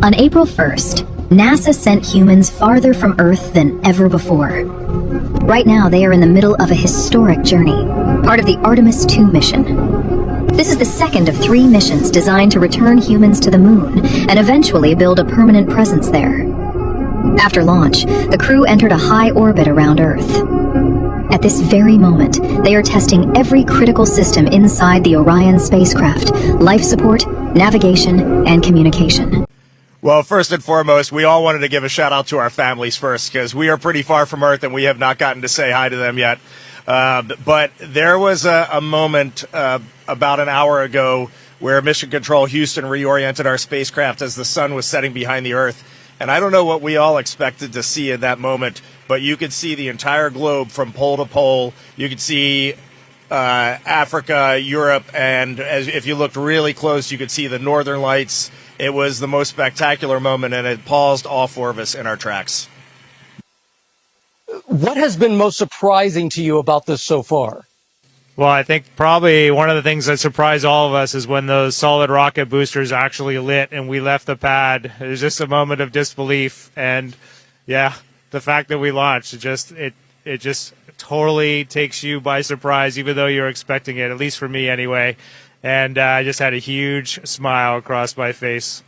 On April 1st, NASA sent humans farther from Earth than ever before. Right now, they are in the middle of a historic journey, part of the Artemis II mission. This is the second of 3 missions designed to return humans to the moon and eventually build a permanent presence there. After launch, the crew entered a high orbit around Earth. At this very moment, they are testing every critical system inside the Orion spacecraft: life support, navigation, and communication. Well, first and foremost, we all wanted to give a shout out to our families first, because we are pretty far from Earth and we have not gotten to say hi to them yet. But there was a moment about an hour ago where Mission Control Houston reoriented our spacecraft as the sun was setting behind the Earth. And I don't know what we all expected to see in that moment, but you could see the entire globe from pole to pole. You could see Africa, Europe, and if you looked really close, you could see the northern lights. It was the most spectacular moment, and it paused all 4 of us in our tracks. What has been most surprising to you about this so far? Well, I think probably one of the things that surprised all of us is when those solid rocket boosters actually lit and we left the pad. It was just a moment of disbelief, and yeah, the fact that we launched, it just totally takes you by surprise, even though you're expecting it, at least for me anyway. And I just had a huge smile across my face.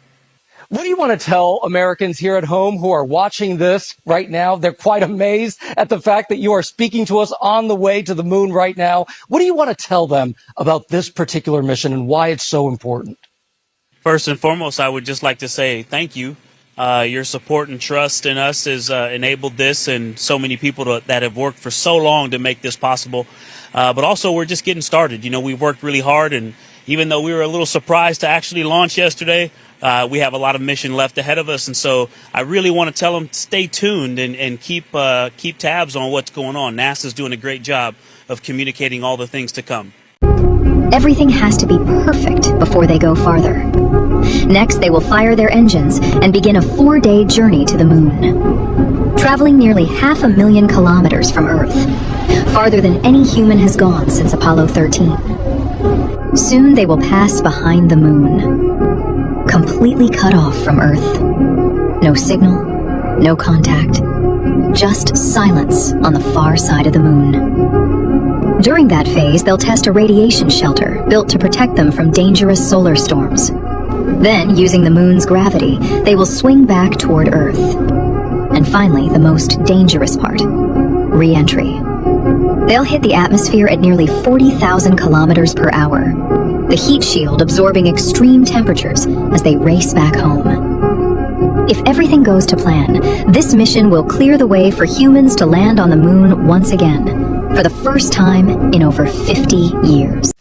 What do you want to tell Americans here at home who are watching this right now? They're quite amazed at the fact that you are speaking to us on the way to the moon right now. What do you want to tell them about this particular mission and why it's so important? First and foremost, I would just like to say thank you. Your support and trust in us has enabled this, and so many people that have worked for so long to make this possible. But also, we're just getting started. You know, we've worked really hard, and even though we were a little surprised to actually launch yesterday, we have a lot of mission left ahead of us. And so I really want to tell them, stay tuned and keep tabs on what's going on. NASA's doing a great job of communicating all the things to come. Everything has to be perfect before they go farther. Next, they will fire their engines and begin a 4-day journey to the moon. Traveling nearly 500,000 kilometers from Earth, farther than any human has gone since Apollo 13. Soon they will pass behind the moon, completely cut off from Earth. No signal, no contact, just silence on the far side of the moon. During that phase, they'll test a radiation shelter built to protect them from dangerous solar storms. Then, using the moon's gravity, they will swing back toward Earth. And finally, the most dangerous part, re-entry. They'll hit the atmosphere at nearly 40,000 kilometers per hour, the heat shield absorbing extreme temperatures as they race back home. If everything goes to plan, this mission will clear the way for humans to land on the moon once again, for the first time in over 50 years.